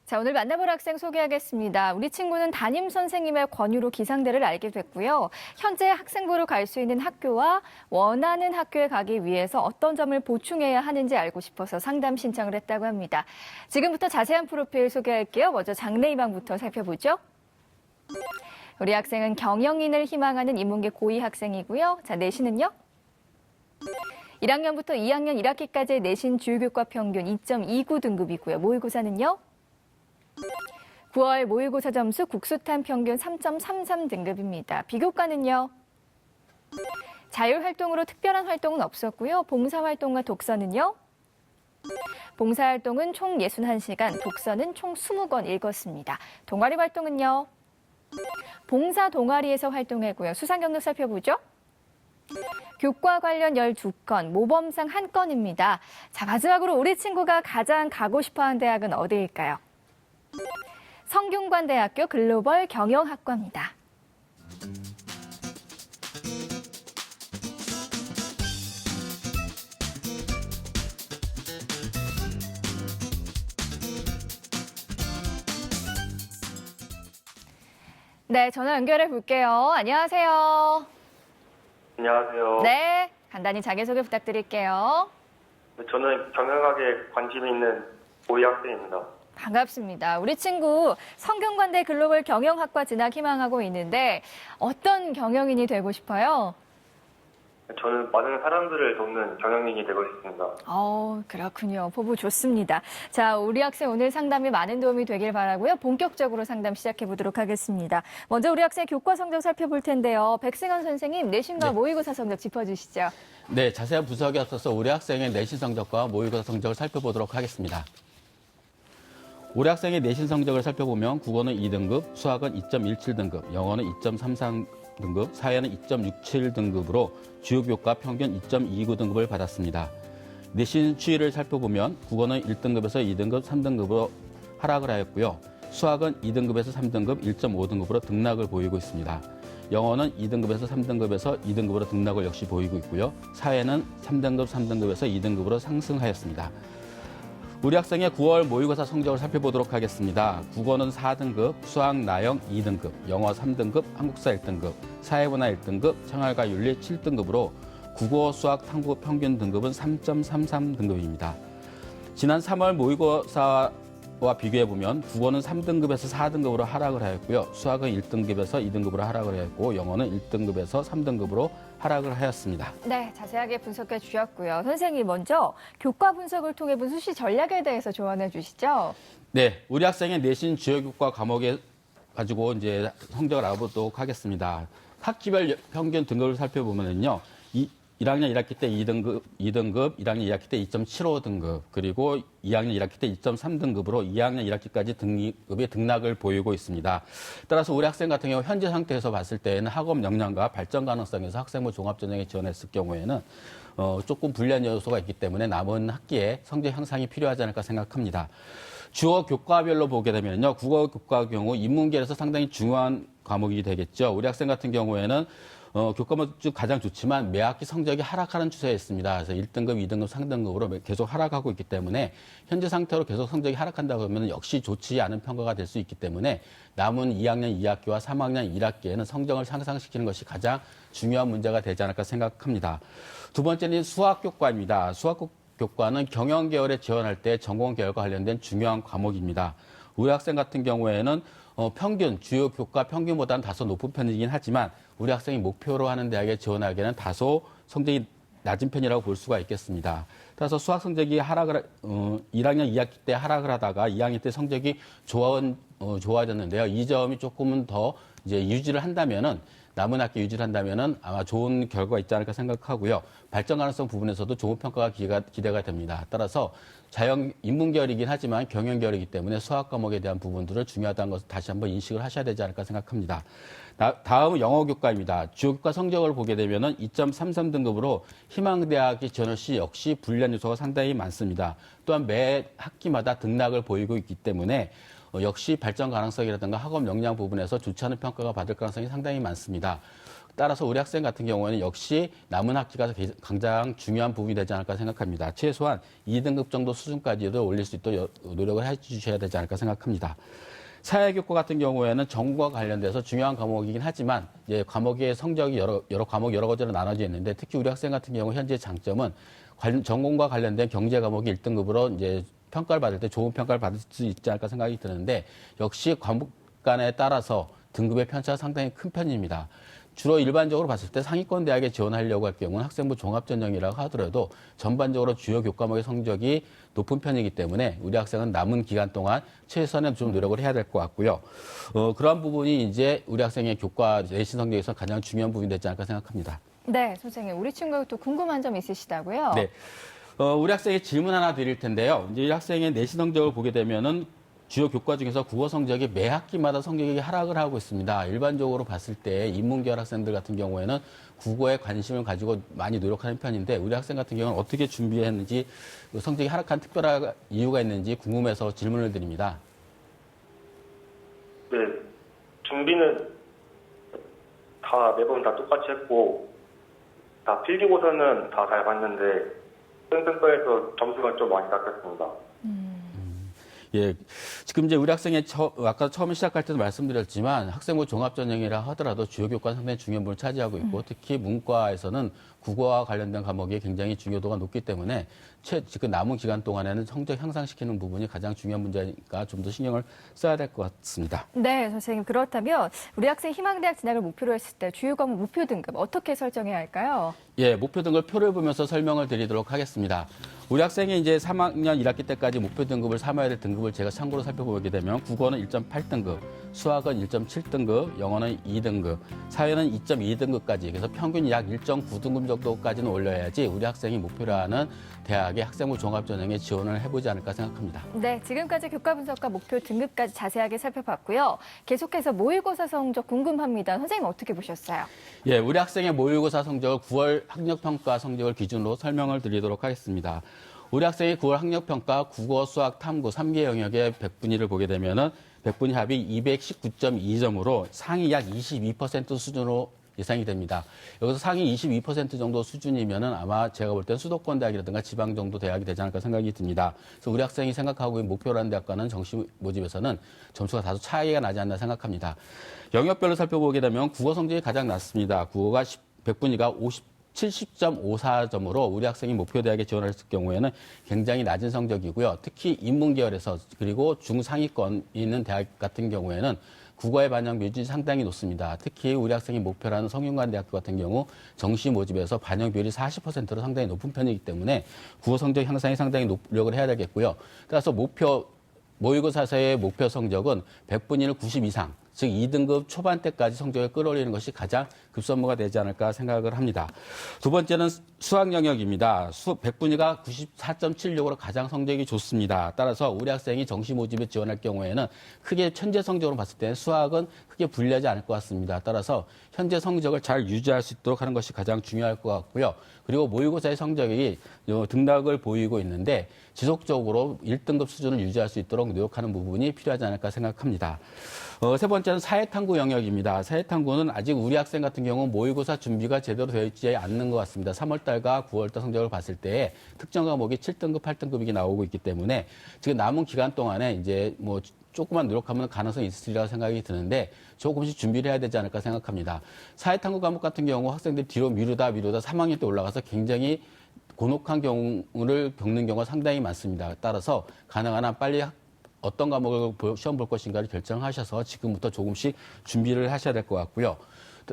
자, 오늘 만나볼 학생 소개하겠습니다. 우리 친구는 담임 선생님의 권유로 기상대를 알게 됐고요. 현재 학생부로 갈 수 있는 학교와 원하는 학교에 가기 위해서 어떤 점을 보충해야 하는지 알고 싶어서 상담 신청을 했다고 합니다. 지금부터 자세한 프로필 소개할게요. 먼저 장래희망부터 살펴보죠. 우리 학생은 경영인을 희망하는 인문계 고2 학생이고요. 자, 내신은요? 1학년부터 2학년 1학기까지의 내신 주요교과 평균 2.29 등급이고요. 모의고사는요? 9월 모의고사 점수 국수탄 평균 3.33 등급입니다. 비교과는요? 자율활동으로 특별한 활동은 없었고요. 봉사활동과 독서는요? 봉사활동은 총 61시간, 독서는 총 20권 읽었습니다. 동아리 활동은요? 봉사 동아리에서 활동했고요. 수상 경력 살펴보죠. 교과 관련 12건, 모범상 1건입니다. 자, 마지막으로 우리 친구가 가장 가고 싶어하는 대학은 어디일까요? 성균관대학교 글로벌 경영학과입니다. 네, 전화 연결해 볼게요. 안녕하세요. 안녕하세요. 네, 간단히 자기소개 부탁드릴게요. 저는 경영학에 관심이 있는 고2 학생입니다. 반갑습니다. 우리 친구 성균관대 글로벌 경영학과 진학 희망하고 있는데 어떤 경영인이 되고 싶어요? 저는 많은 사람들을 돕는 경영인이 되고 싶습니다. 그렇군요. 포부 좋습니다. 자, 우리 학생 오늘 상담에 많은 도움이 되길 바라고요. 본격적으로 상담 시작해 보도록 하겠습니다. 먼저 우리 학생 교과 성적 살펴볼 텐데요. 백승원 선생님, 내신과 모의고사 성적 짚어주시죠. 네, 자세한 분석에 앞서서 우리 학생의 내신 성적과 모의고사 성적을 살펴보도록 하겠습니다. 우리 학생의 내신 성적을 살펴보면 국어는 2등급, 수학은 2.17등급, 영어는 2.33등급, 사회는 2.67등급으로 주요 교과 평균 2.29등급을 받았습니다. 내신 추이를 살펴보면 국어는 1등급에서 2등급, 3등급으로 하락을 하였고요. 수학은 2등급에서 3등급, 1.5등급으로 등락을 보이고 있습니다. 영어는 2등급에서 3등급에서 2등급으로 등락을 역시 보이고 있고요. 사회는 3등급, 3등급에서 2등급으로 상승하였습니다. 우리 학생의 9월 모의고사 성적을 살펴보도록 하겠습니다. 국어는 4등급, 수학 나영 2등급, 영어 3등급, 한국사 1등급, 사회문화 1등급, 생활과 윤리 7등급으로 국어, 수학, 탐구 평균 등급은 3.33등급입니다. 지난 3월 모의고사와 비교해보면 국어는 3등급에서 4등급으로 하락을 하였고요. 수학은 1등급에서 2등급으로 하락을 하였고 영어는 1등급에서 3등급으로 하락을 하였습니다. 네, 자세하게 분석해 주셨고요. 선생님 먼저 교과 분석을 통해 본 수시 전략에 대해서 조언해 주시죠. 네, 우리 학생의 내신 주요 교과 과목에 가지고 이제 성적을 알아보도록 하겠습니다. 학기별 평균 등급을 살펴보면요. 1학년 1학기 때 2등급, 1학년 2학기 때 2.75등급, 그리고 2학년 1학기 때 2.3등급으로 2학년 1학기까지 등급이 등락을 보이고 있습니다. 따라서 우리 학생 같은 경우 현재 상태에서 봤을 때에는 학업 역량과 발전 가능성에서 학생부 종합전형에 지원했을 경우에는 조금 불리한 요소가 있기 때문에 남은 학기에 성적 향상이 필요하지 않을까 생각합니다. 주어 교과별로 보게 되면요. 국어 교과 경우 인문계에서 상당히 중요한 과목이 되겠죠. 우리 학생 같은 경우에는 교과목 중 가장 좋지만 매 학기 성적이 하락하는 추세에 있습니다. 그래서 1등급, 2등급, 3등급으로 계속 하락하고 있기 때문에 현재 상태로 계속 성적이 하락한다고 하면 역시 좋지 않은 평가가 될 수 있기 때문에 남은 2학년 2학기와 3학년 1학기에는 성적을 상승시키는 것이 가장 중요한 문제가 되지 않을까 생각합니다. 두 번째는 수학 교과입니다. 수학 교과는 경영 계열에 지원할 때 전공 계열과 관련된 중요한 과목입니다. 우리 학생 같은 경우에는 평균, 주요 교과 평균보다는 다소 높은 편이긴 하지만 우리 학생이 목표로 하는 대학에 지원하기에는 다소 성적이 낮은 편이라고 볼 수가 있겠습니다. 따라서 수학 성적이 1학년 2학기 때 하락을 하다가 2학년 때 성적이 좋아졌는데요. 이 점이 조금은 더 이제 유지를 한다면은 남은 학기 유지를 한다면은 아마 좋은 결과가 있지 않을까 생각하고요. 발전 가능성 부분에서도 좋은 평가가 기대가 됩니다. 따라서 인문 계열이긴 하지만 경영 계열이기 때문에 수학 과목에 대한 부분들을 중요하다는 것을 다시 한번 인식을 하셔야 되지 않을까 생각합니다. 다음은 영어 교과입니다. 주요 교과 성적을 보게 되면은 2.33등급으로 희망대학에 지원할 시 역시 불리한 요소가 상당히 많습니다. 또한 매 학기마다 등락을 보이고 있기 때문에 역시 발전 가능성이라든가 학업 역량 부분에서 좋지 않은 평가가 받을 가능성이 상당히 많습니다. 따라서 우리 학생 같은 경우에는 역시 남은 학기가 가장 중요한 부분이 되지 않을까 생각합니다. 최소한 2등급 정도 수준까지도 올릴 수 있도록 노력을 해주셔야 되지 않을까 생각합니다. 사회교과 같은 경우에는 전공과 관련돼서 중요한 과목이긴 하지만 과목의 성적이 여러 과목 여러 가지로 나눠져 있는데 특히 우리 학생 같은 경우 현재 장점은 전공과 관련된 경제 과목이 1등급으로 이제 평가를 받을 때 좋은 평가를 받을 수 있지 않을까 생각이 드는데 역시 과목 간에 따라서 등급의 편차가 상당히 큰 편입니다. 주로 일반적으로 봤을 때 상위권 대학에 지원하려고 할 경우는 학생부 종합전형이라고 하더라도 전반적으로 주요 교과목의 성적이 높은 편이기 때문에 우리 학생은 남은 기간 동안 최선의 좀 노력을 해야 될 것 같고요. 그러한 부분이 이제 우리 학생의 교과 내신 성적에서 가장 중요한 부분이 되지 않을까 생각합니다. 네, 선생님. 우리 친구가 또 궁금한 점 있으시다고요? 네. 우리 학생의 질문 하나 드릴 텐데요. 이제 이 학생의 내신 성적을 보게 되면은 주요 교과 중에서 국어 성적이 매 학기마다 성적이 하락을 하고 있습니다. 일반적으로 봤을 때 인문계열 학생들 같은 경우에는 국어에 관심을 가지고 많이 노력하는 편인데 우리 학생 같은 경우는 어떻게 준비했는지 성적이 하락한 특별한 이유가 있는지 궁금해서 질문을 드립니다. 네, 준비는 매번 다 똑같이 했고 다 필기고사는 다 잘 봤는데 수행평가에서 점수가 좀 많이 깎였습니다. 예, 지금 이제 우리 학생의 아까 처음에 시작할 때도 말씀드렸지만 학생부 종합전형이라 하더라도 주요 교과는 상당히 중요한 부분을 차지하고 있고 특히 문과에서는 국어와 관련된 과목이 굉장히 중요도가 높기 때문에 지금 남은 기간 동안에는 성적 향상시키는 부분이 가장 중요한 문제니까 좀 더 신경을 써야 될 것 같습니다. 네, 선생님. 그렇다면 우리 학생 희망대학 진학을 목표로 했을 때 주요 과목 목표 등급 어떻게 설정해야 할까요? 예, 목표 등급 표를 보면서 설명을 드리도록 하겠습니다. 우리 학생이 이제 3학년 1학기 때까지 목표 등급을 삼아야 될 등급을 제가 참고로 살펴보게 되면 국어는 1.8등급, 수학은 1.7등급, 영어는 2등급, 사회는 2.2등급까지 그래서 평균 약 1.9등급 정도까지는 올려야지 우리 학생이 목표로 하는 대학의 학생부 종합전형에 지원을 해보지 않을까 생각합니다. 네, 지금까지 교과 분석과 목표 등급까지 자세하게 살펴봤고요. 계속해서 모의고사 성적 궁금합니다. 선생님 어떻게 보셨어요? 예, 우리 학생의 모의고사 성적을 9월 학력평가 성적을 기준으로 설명을 드리도록 하겠습니다. 우리 학생의 9월 학력평가 국어, 수학, 탐구 3개 영역의 100분위를 보게 되면은 100분위 합이 219.2점으로 상위 약 22% 수준으로 예상이 됩니다. 여기서 상위 22% 정도 수준이면은 아마 제가 볼 때는 수도권 대학이라든가 지방 정도 대학이 되지 않을까 생각이 듭니다. 그래서 우리 학생이 생각하고 있는 목표라는 대학과는 정시 모집에서는 점수가 다소 차이가 나지 않나 생각합니다. 영역별로 살펴보게 되면 국어 성적이 가장 낮습니다. 국어가 100분위가 70.54점으로 우리 학생이 목표 대학에 지원했을 경우에는 굉장히 낮은 성적이고요. 특히 인문계열에서 그리고 중상위권에 있는 대학 같은 경우에는 국어의 반영 비율이 상당히 높습니다. 특히 우리 학생이 목표라는 성균관대학교 같은 경우 정시 모집에서 반영 비율이 40%로 상당히 높은 편이기 때문에 국어 성적 향상에 상당히 노력을 해야 되겠고요. 따라서 모의고사에서의 목표 성적은 100분위를 90 이상, 즉 2등급 초반대까지 성적을 끌어올리는 것이 가장 급선무가 되지 않을까 생각을 합니다. 두 번째는 수학 영역입니다. 100분위가 94.76으로 가장 성적이 좋습니다. 따라서 우리 학생이 정시 모집에 지원할 경우에는 크게 현재 성적으로 봤을 때는 수학은 크게 불리하지 않을 것 같습니다. 따라서 현재 성적을 잘 유지할 수 있도록 하는 것이 가장 중요할 것 같고요. 그리고 모의고사의 성적이 등락을 보이고 있는데 지속적으로 1등급 수준을 유지할 수 있도록 노력하는 부분이 필요하지 않을까 생각합니다. 세 번째는 사회탐구 영역입니다. 사회탐구는 아직 우리 학생 같은 경우 모의고사 준비가 제대로 되어 있지 않는 것 같습니다. 3월달과 9월달 성적을 봤을 때 특정 과목이 7등급, 8등급이 나오고 있기 때문에 지금 남은 기간 동안에 이제 조금만 노력하면 가능성이 있으리라고 생각이 드는데 조금씩 준비를 해야 되지 않을까 생각합니다. 사회탐구 과목 같은 경우 학생들이 뒤로 미루다 3학년 때 올라가서 굉장히 곤혹한 경우를 겪는 경우가 상당히 많습니다. 따라서 가능한 한 빨리 어떤 과목을 시험 볼 것인가를 결정하셔서 지금부터 조금씩 준비를 하셔야 될 것 같고요.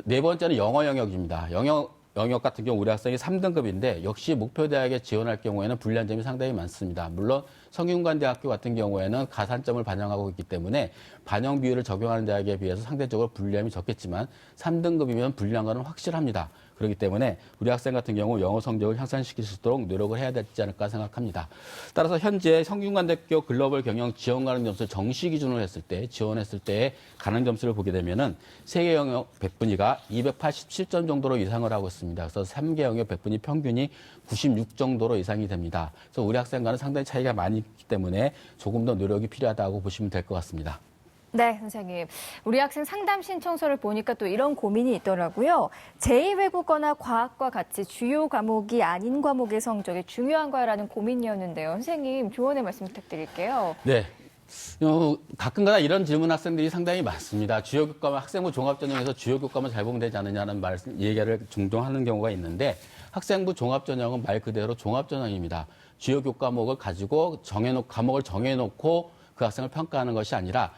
네 번째는 영어 영역입니다. 영역 같은 경우 우리 학생이 3등급인데 역시 목표 대학에 지원할 경우에는 불리한 점이 상당히 많습니다. 물론 성균관대학교 같은 경우에는 가산점을 반영하고 있기 때문에 반영 비율을 적용하는 대학에 비해서 상대적으로 불리함이 적겠지만 3등급이면 불리한 것은 확실합니다. 그렇기 때문에 우리 학생 같은 경우 영어 성적을 향상시킬 수 있도록 노력을 해야 되지 않을까 생각합니다. 따라서 현재 성균관대학교 글로벌 경영 지원 가능 점수를 정시 기준으로 지원했을 때의 가능 점수를 보게 되면은 3개 영역 100분위가 287점 정도로 이상을 하고 있습니다. 그래서 3개 영역 100분위 평균이 96 정도로 이상이 됩니다. 그래서 우리 학생과는 상당히 차이가 많이 아니기 때문에 조금 더 노력이 필요하다고 보시면 될 것 같습니다. 네, 선생님. 우리 학생 상담 신청서를 보니까 또 이런 고민이 있더라고요. 제2외국어나 과학과 같이 주요 과목이 아닌 과목의 성적이 중요한가라는 고민이었는데요. 선생님, 조언의 말씀 부탁드릴게요. 네. 가끔가다 이런 질문 학생들이 상당히 많습니다. 주요 교과만 학생부 종합전형에서 주요 교과만 잘 보면 되지 않느냐는 얘기를 종종 하는 경우가 있는데 학생부 종합전형은 말 그대로 종합전형입니다. 주요 교과목을 가지고 과목을 정해놓고 그 학생을 평가하는 것이 아니라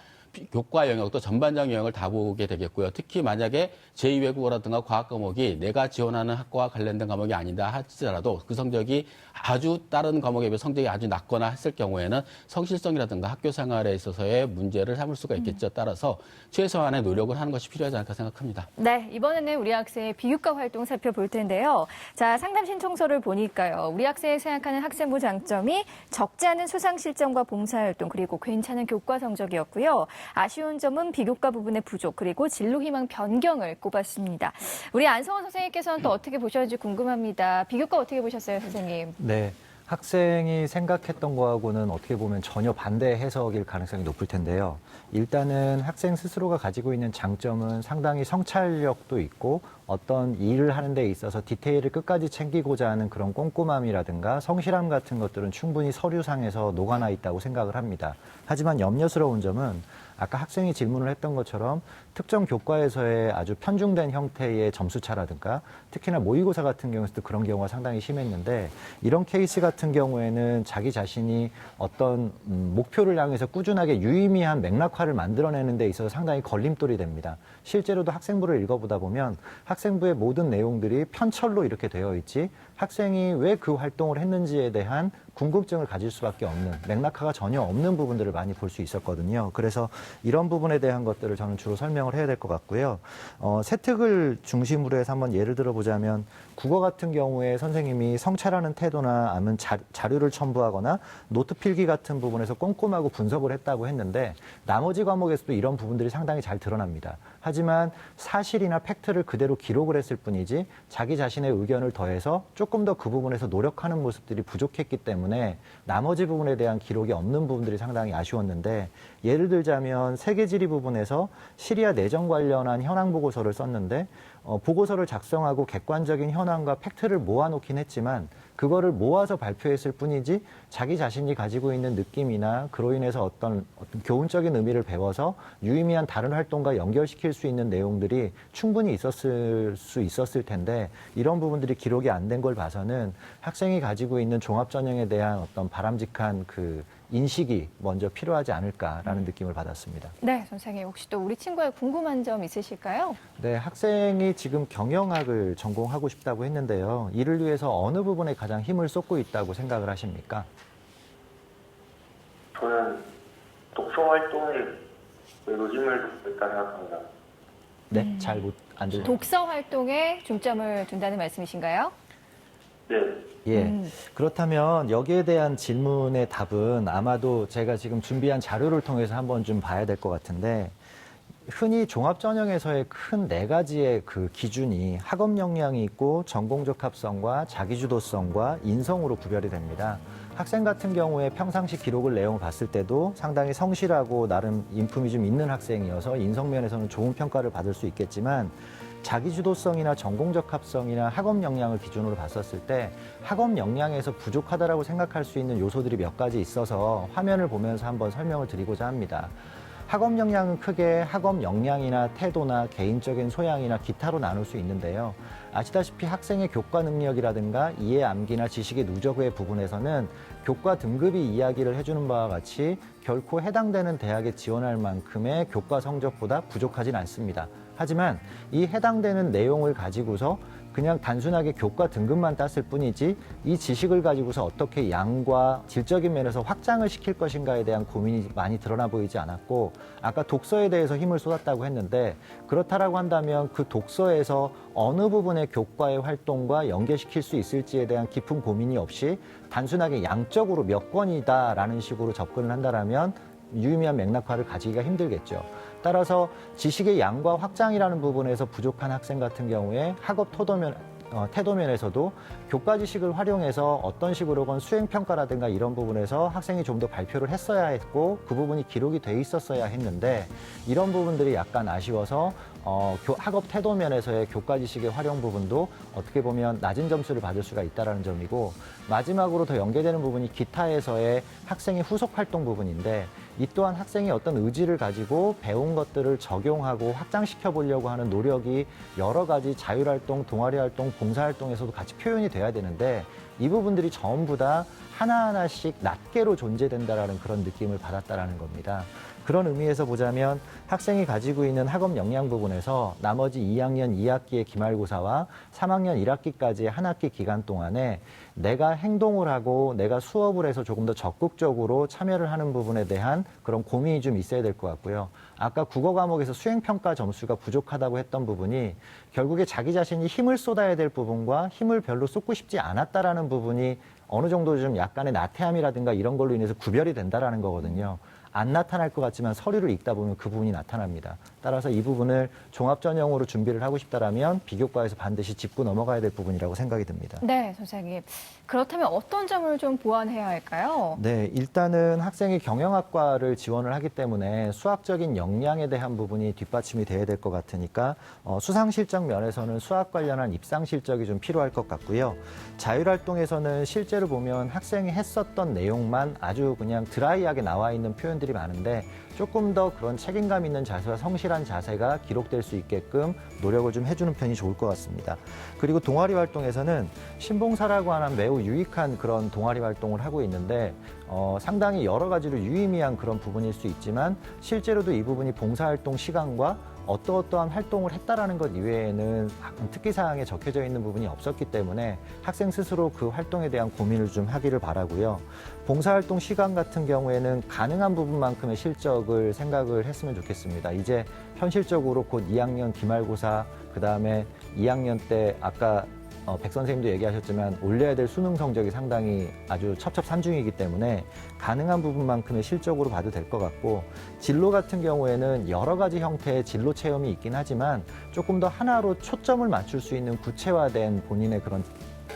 교과 영역 또 전반적 영역을 다 보게 되겠고요. 특히 만약에 제2외국어라든가 과학 과목이 내가 지원하는 학과와 관련된 과목이 아니다 하더라도 그 성적이 아주 다른 과목에 비해 성적이 아주 낮거나 했을 경우에는 성실성이라든가 학교 생활에 있어서의 문제를 삼을 수가 있겠죠. 따라서 최소한의 노력을 하는 것이 필요하지 않을까 생각합니다. 네, 이번에는 우리 학생의 비교과 활동 살펴볼 텐데요. 자, 상담 신청서를 보니까요. 우리 학생이 생각하는 학생부 장점이 적지 않은 수상 실전과 봉사활동 그리고 괜찮은 교과 성적이었고요. 아쉬운 점은 비교과 부분의 부족 그리고 진로 희망 변경을 꼽았습니다. 우리 안성원 선생님께서는 또 어떻게 보셨는지 궁금합니다. 비교과 어떻게 보셨어요, 선생님? 네. 학생이 생각했던 거하고는 어떻게 보면 전혀 반대 해석일 가능성이 높을 텐데요. 일단은 학생 스스로가 가지고 있는 장점은 상당히 성찰력도 있고 어떤 일을 하는 데 있어서 디테일을 끝까지 챙기고자 하는 그런 꼼꼼함이라든가 성실함 같은 것들은 충분히 서류상에서 녹아나 있다고 생각을 합니다. 하지만 염려스러운 점은 아까 학생이 질문을 했던 것처럼 특정 교과에서의 아주 편중된 형태의 점수차라든가 특히나 모의고사 같은 경우에서도 그런 경우가 상당히 심했는데 이런 케이스 같은 경우에는 자기 자신이 어떤 목표를 향해서 꾸준하게 유의미한 맥락화를 만들어내는 데 있어서 상당히 걸림돌이 됩니다. 실제로도 학생부를 읽어보다 보면 학생부의 모든 내용들이 편철로 이렇게 되어 있지 학생이 왜 그 활동을 했는지에 대한 궁금증을 가질 수밖에 없는 맥락화가 전혀 없는 부분들을 많이 볼 수 있었거든요. 그래서 이런 부분에 대한 것들을 저는 주로 설명을 해야 될 것 같고요. 세특을 중심으로 해서 한번 예를 들어보자면 국어 같은 경우에 선생님이 성찰하는 태도나 아니면 자료를 첨부하거나 노트 필기 같은 부분에서 꼼꼼하고 분석을 했다고 했는데 나머지 과목에서도 이런 부분들이 상당히 잘 드러납니다. 하지만 사실이나 팩트를 그대로 기록을 했을 뿐이지 자기 자신의 의견을 더해서 조금 더 그 부분에서 노력하는 모습들이 부족했기 때문에 나머지 부분에 대한 기록이 없는 부분들이 상당히 아쉬웠는데 예를 들자면 세계지리 부분에서 시리아 내전 관련한 현황 보고서를 썼는데 보고서를 작성하고 객관적인 현황과 팩트를 모아놓긴 했지만 그거를 모아서 발표했을 뿐이지 자기 자신이 가지고 있는 느낌이나 그로 인해서 어떤 교훈적인 의미를 배워서 유의미한 다른 활동과 연결시킬 수 있는 내용들이 충분히 있었을 수 있었을 텐데 이런 부분들이 기록이 안 된 걸 봐서는 학생이 가지고 있는 종합전형에 대한 어떤 바람직한 그 인식이 먼저 필요하지 않을까라는 느낌을 받았습니다. 네, 선생님. 혹시 또 우리 친구의 궁금한 점 있으실까요? 네, 학생이 지금 경영학을 전공하고 싶다고 했는데요. 이를 위해서 어느 부분에 가장 힘을 쏟고 있다고 생각을 하십니까? 저는 독서 활동에 매우 힘을 쏟고 있다 생각합니다. 네, 잘 안 들려요. 독서 활동에 중점을 둔다는 말씀이신가요? 네. 예. 그렇다면 여기에 대한 질문의 답은 아마도 제가 지금 준비한 자료를 통해서 한번 좀 봐야 될 것 같은데 흔히 종합전형에서의 큰 네 가지의 그 기준이 학업 역량이 있고 전공적 합성과 자기주도성과 인성으로 구별이 됩니다. 학생 같은 경우에 평상시 기록을 내용을 봤을 때도 상당히 성실하고 나름 인품이 좀 있는 학생이어서 인성 면에서는 좋은 평가를 받을 수 있겠지만 자기주도성이나 전공적 합성이나 학업 역량을 기준으로 봤었을 때 학업 역량에서 부족하다라고 생각할 수 있는 요소들이 몇 가지 있어서 화면을 보면서 한번 설명을 드리고자 합니다. 학업 역량은 크게 학업 역량이나 태도나 개인적인 소양이나 기타로 나눌 수 있는데요. 아시다시피 학생의 교과 능력이라든가 이해 암기나 지식의 누적의 부분에서는 교과 등급이 이야기를 해주는 바와 같이 결코 해당되는 대학에 지원할 만큼의 교과 성적보다 부족하진 않습니다. 하지만 이 해당되는 내용을 가지고서 그냥 단순하게 교과 등급만 땄을 뿐이지 이 지식을 가지고서 어떻게 양과 질적인 면에서 확장을 시킬 것인가에 대한 고민이 많이 드러나 보이지 않았고 아까 독서에 대해서 힘을 쏟았다고 했는데 그렇다라고 한다면 그 독서에서 어느 부분의 교과의 활동과 연계시킬 수 있을지에 대한 깊은 고민이 없이 단순하게 양적으로 몇 권이다라는 식으로 접근을 한다면 유의미한 맥락화를 가지기가 힘들겠죠. 따라서 지식의 양과 확장이라는 부분에서 부족한 학생 같은 경우에 학업 태도 면에서도 교과 지식을 활용해서 어떤 식으로건 수행평가라든가 이런 부분에서 학생이 좀 더 발표를 했어야 했고 그 부분이 기록이 돼 있었어야 했는데 이런 부분들이 약간 아쉬워서 학업 태도 면에서의 교과 지식의 활용 부분도 어떻게 보면 낮은 점수를 받을 수가 있다는 점이고 마지막으로 더 연계되는 부분이 기타에서의 학생의 후속 활동 부분인데 이 또한 학생이 어떤 의지를 가지고 배운 것들을 적용하고 확장시켜 보려고 하는 노력이 여러 가지 자율활동, 동아리활동, 봉사활동에서도 같이 표현이 돼야 되는데 이 부분들이 전부 다 하나하나씩 낱개로 존재된다라는 그런 느낌을 받았다라는 겁니다. 그런 의미에서 보자면 학생이 가지고 있는 학업 역량 부분에서 나머지 2학년 2학기의 기말고사와 3학년 1학기까지의 한 학기 기간 동안에 내가 행동을 하고 내가 수업을 해서 조금 더 적극적으로 참여를 하는 부분에 대한 그런 고민이 좀 있어야 될 것 같고요. 아까 국어 과목에서 수행평가 점수가 부족하다고 했던 부분이 결국에 자기 자신이 힘을 쏟아야 될 부분과 힘을 별로 쏟고 싶지 않았다라는 부분이 어느 정도 좀 약간의 나태함이라든가 이런 걸로 인해서 구별이 된다라는 거거든요. 안 나타날 것 같지만 서류를 읽다 보면 그 부분이 나타납니다. 따라서 이 부분을 종합전형으로 준비를 하고 싶다라면 비교과에서 반드시 짚고 넘어가야 될 부분이라고 생각이 듭니다. 네, 선생님. 그렇다면 어떤 점을 좀 보완해야 할까요? 네, 일단은 학생이 경영학과를 지원을 하기 때문에 수학적인 역량에 대한 부분이 뒷받침이 돼야 될 것 같으니까 수상실적 면에서는 수학 관련한 입상실적이 좀 필요할 것 같고요. 자율활동에서는 실제로 보면 학생이 했었던 내용만 아주 그냥 드라이하게 나와 있는 표현들이 많은데 조금 더 그런 책임감 있는 자세와 성실한 자세가 기록될 수 있게끔 노력을 좀 해주는 편이 좋을 것 같습니다. 그리고 동아리 활동에서는 신봉사라고 하는 매우 유익한 그런 동아리 활동을 하고 있는데 상당히 여러 가지로 유의미한 그런 부분일 수 있지만 실제로도 이 부분이 봉사활동 시간과 어떠어떠한 활동을 했다라는 것 이외에는 특기사항에 적혀져 있는 부분이 없었기 때문에 학생 스스로 그 활동에 대한 고민을 좀 하기를 바라고요. 봉사활동 시간 같은 경우에는 가능한 부분만큼의 실적을 생각을 했으면 좋겠습니다. 이제 현실적으로 곧 2학년 기말고사, 그다음에 2학년 때 아까 백 선생님도 얘기하셨지만 올려야 될 수능 성적이 상당히 아주 첩첩산중이기 때문에 가능한 부분만큼의 실적으로 봐도 될 것 같고 진로 같은 경우에는 여러 가지 형태의 진로 체험이 있긴 하지만 조금 더 하나로 초점을 맞출 수 있는 구체화된 본인의 그런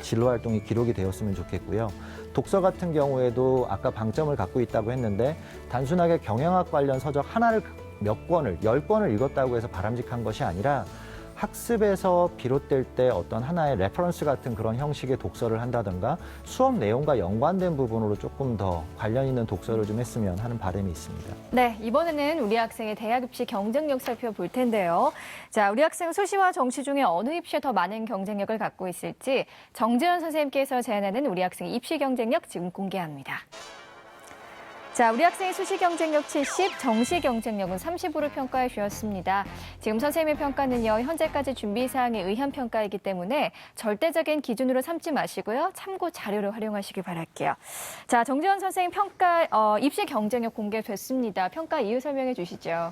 진로 활동이 기록이 되었으면 좋겠고요. 독서 같은 경우에도 아까 방점을 갖고 있다고 했는데 단순하게 경영학 관련 서적 하나를 몇 권을, 10권을 읽었다고 해서 바람직한 것이 아니라 학습에서 비롯될 때 어떤 하나의 레퍼런스 같은 그런 형식의 독서를 한다든가 수업 내용과 연관된 부분으로 조금 더 관련 있는 독서를 좀 했으면 하는 바람이 있습니다. 네, 이번에는 우리 학생의 대학 입시 경쟁력 살펴볼 텐데요. 자, 우리 학생 수시와 정시 중에 어느 입시에 더 많은 경쟁력을 갖고 있을지 정재현 선생님께서 제안하는 우리 학생 입시 경쟁력 지금 공개합니다. 자, 우리 학생의 수시 경쟁력 70, 정시 경쟁력은 30으로 평가해 주었습니다. 지금 선생님의 평가는요, 현재까지 준비사항에 의한 평가이기 때문에 절대적인 기준으로 삼지 마시고요. 참고 자료로 활용하시기 바랄게요. 자, 정재원 선생님 평가, 입시 경쟁력 공개됐습니다. 평가 이유 설명해 주시죠.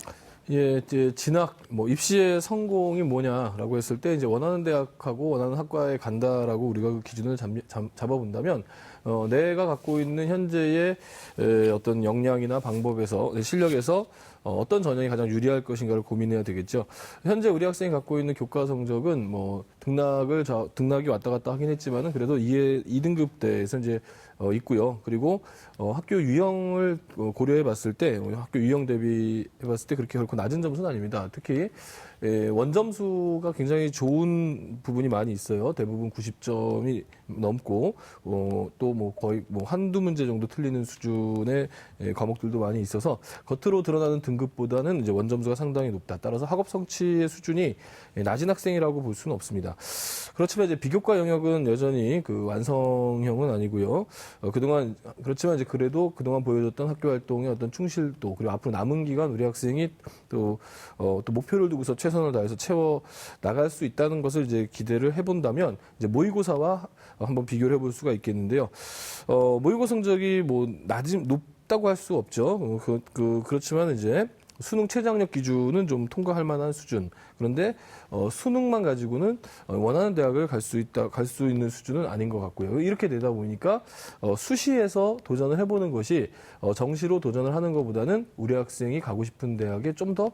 예, 이제 진학, 입시의 성공이 뭐냐라고 했을 때 이제 원하는 대학하고 원하는 학과에 간다라고 우리가 그 기준을 잡아본다면, 내가 갖고 있는 현재의 어떤 역량이나 방법에서, 실력에서 어떤 전형이 가장 유리할 것인가를 고민해야 되겠죠. 현재 우리 학생이 갖고 있는 교과 성적은 등락이 왔다 갔다 하긴 했지만은 그래도 2등급대에서 이제 있고요. 그리고 학교 유형을 고려해 봤을 때 학교 유형 대비해 봤을 때 그렇게 결코 낮은 점수는 아닙니다. 특히 원점수가 굉장히 좋은 부분이 많이 있어요. 대부분 90점이 넘고 또 거의 한두 문제 정도 틀리는 수준의 과목들도 많이 있어서 겉으로 드러나는 등급보다는 이제 원점수가 상당히 높다. 따라서 학업 성취의 수준이 낮은 학생이라고 볼 수는 없습니다. 그렇지만 이제 비교과 영역은 여전히 그 완성형은 아니고요. 그렇지만 이제 그래도 그동안 보여줬던 학교 활동의 어떤 충실도 그리고 앞으로 남은 기간 우리 학생이 또 목표를 두고서 최선을 다해서 채워 나갈 수 있다는 것을 이제 기대를 해본다면 이제 모의고사와 한번 비교를 해볼 수가 있겠는데요. 모의고 성적이 높다고 할 수 없죠. 그렇지만 이제 수능 최장력 기준은 좀 통과할 만한 수준. 그런데 수능만 가지고는 원하는 대학을 갈 수 있는 수준은 아닌 것 같고요. 이렇게 되다 보니까 수시에서 도전을 해보는 것이 정시로 도전을 하는 것보다는 우리 학생이 가고 싶은 대학에 좀 더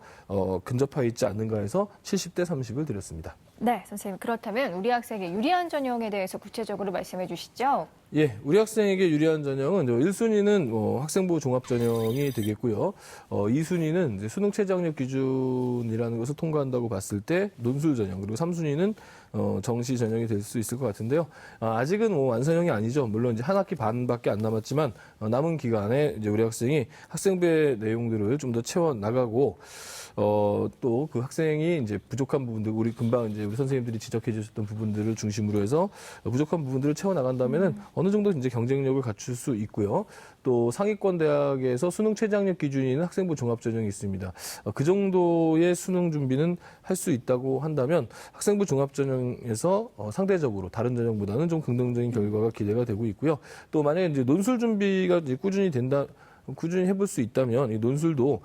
근접해 있지 않는가 해서 70대 30을 드렸습니다. 네, 선생님. 그렇다면 우리 학생의 유리한 전형에 대해서 구체적으로 말씀해 주시죠. 예, 우리 학생에게 유리한 전형은 1순위는 학생부 종합 전형이 되겠고요. 2순위는 이제 수능 최저학력 기준이라는 것을 통과한다고 봤을 때 논술 전형, 그리고 3순위는 정시 전형이 될 수 있을 것 같은데요. 아직은 완성형이 아니죠. 물론 이제 한 학기 반밖에 안 남았지만 남은 기간에 이제 우리 학생이 학생부의 내용들을 좀 더 채워 나가고 또 그 학생이 이제 부족한 부분들, 우리 금방 이제 우리 선생님들이 지적해 주셨던 부분들을 중심으로 해서 부족한 부분들을 채워 나간다면은 어느 정도 이제 경쟁력을 갖출 수 있고요. 또 상위권 대학에서 수능 최저학력 기준이 있는 학생부 종합 전형이 있습니다. 그 정도의 수능 준비는 할 수 있다고 한다면 학생부 종합 전형에서 상대적으로 다른 전형보다는 좀 긍정적인 결과가 기대가 되고 있고요. 또 만약에 이제 논술 준비가 이제 꾸준히 해볼 수 있다면 이 논술도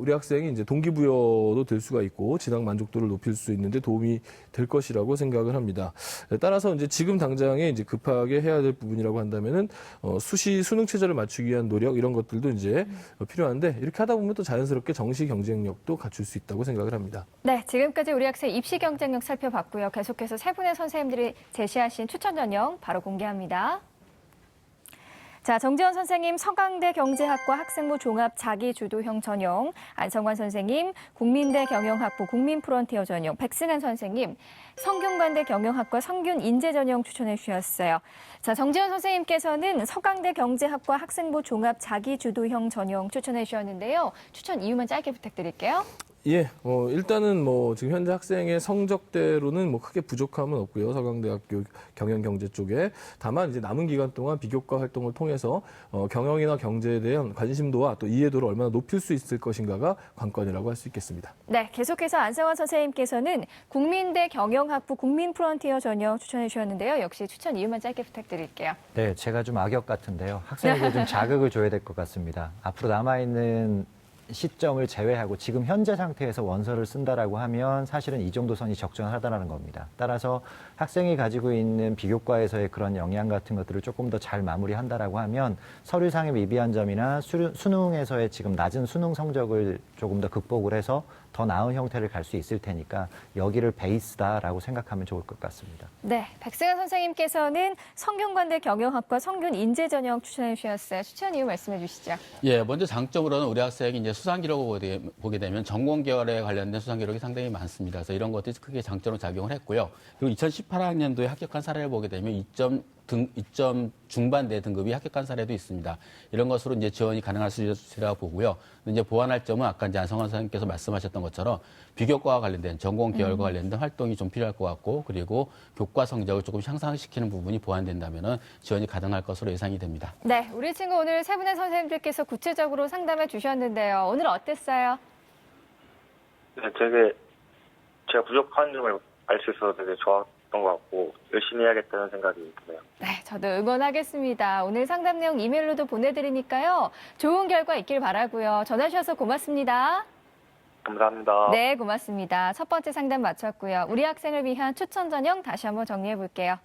우리 학생이 이제 동기부여도 될 수가 있고 진학 만족도를 높일 수 있는데 도움이 될 것이라고 생각을 합니다. 따라서 이제 지금 당장에 이제 급하게 해야 될 부분이라고 한다면은 수시 수능 최저를 맞추기 위한 노력 이런 것들도 이제 필요한데 이렇게 하다 보면 또 자연스럽게 정시 경쟁력도 갖출 수 있다고 생각을 합니다. 네, 지금까지 우리 학생 입시 경쟁력 살펴봤고요. 계속해서 세 분의 선생님들이 제시하신 추천 전형 바로 공개합니다. 자, 정지현 선생님 서강대 경제학과 학생부 종합 자기주도형 전형, 안성환 선생님 국민대 경영학부 국민프론티어 전형, 백승한 선생님 성균관대 경영학과 성균인재 전형 추천해 주셨어요. 자, 정지현 선생님께서는 서강대 경제학과 학생부 종합 자기주도형 전형 추천해 주셨는데요. 추천 이유만 짧게 부탁드릴게요. 예, 일단은 지금 현재 학생의 성적대로는 크게 부족함은 없고요. 서강대학교 경영경제 쪽에. 다만 이제 남은 기간 동안 비교과 활동을 통해서 경영이나 경제에 대한 관심도와 또 이해도를 얼마나 높일 수 있을 것인가가 관건이라고 할 수 있겠습니다. 네, 계속해서 안성환 선생님께서는 국민대 경영학부 국민프론티어 전형 추천해 주셨는데요. 역시 추천 이유만 짧게 부탁드릴게요. 네, 제가 좀 악역 같은데요. 학생에게 좀 자극을 줘야 될 것 같습니다. 앞으로 남아있는 시점을 제외하고 지금 현재 상태에서 원서를 쓴다라고 하면 사실은 이 정도 선이 적정하다라는 겁니다. 따라서 학생이 가지고 있는 비교과에서의 그런 역량 같은 것들을 조금 더 잘 마무리한다라고 하면 서류상의 미비한 점이나 수능에서의 지금 낮은 수능 성적을 조금 더 극복을 해서 더 나은 형태를 갈 수 있을 테니까 여기를 베이스다라고 생각하면 좋을 것 같습니다. 네, 백승환 선생님께서는 성균관대 경영학과 성균인재 전형 추천해 주셨어요. 추천 이유 말씀해 주시죠. 예, 먼저 장점으로는 우리 학생이 이제 수상 기록을 보게 되면 전공 계열에 관련된 수상 기록이 상당히 많습니다. 그래서 이런 것들이 크게 장점으로 작용을 했고요. 그리고 2018학년도에 합격한 사례를 보게 되면 2점 중반대 등급이 합격한 사례도 있습니다. 이런 것으로 이제 지원이 가능할 수 있으리라고 보고요. 이제 보완할 점은 아까 이제 안성환 선생님께서 말씀하셨던 것처럼 비교과와 관련된 전공 계열과 관련된 활동이 좀 필요할 것 같고 그리고 교과 성적을 조금 향상시키는 부분이 보완된다면은 지원이 가능할 것으로 예상이 됩니다. 네, 우리 친구 오늘 세 분의 선생님들께서 구체적으로 상담해 주셨는데요. 오늘 어땠어요? 네, 되게 제가 부족한 점을 알 수 있어서 되게 좋았던 것 같고 열심히 해야겠다는 생각이 드네요. 네, 저도 응원하겠습니다. 오늘 상담 내용 이메일로도 보내드리니까요. 좋은 결과 있길 바라고요. 전화 주셔서 고맙습니다. 감사합니다. 네, 고맙습니다. 첫 번째 상담 마쳤고요. 우리 학생을 위한 추천 전형 다시 한번 정리해 볼게요.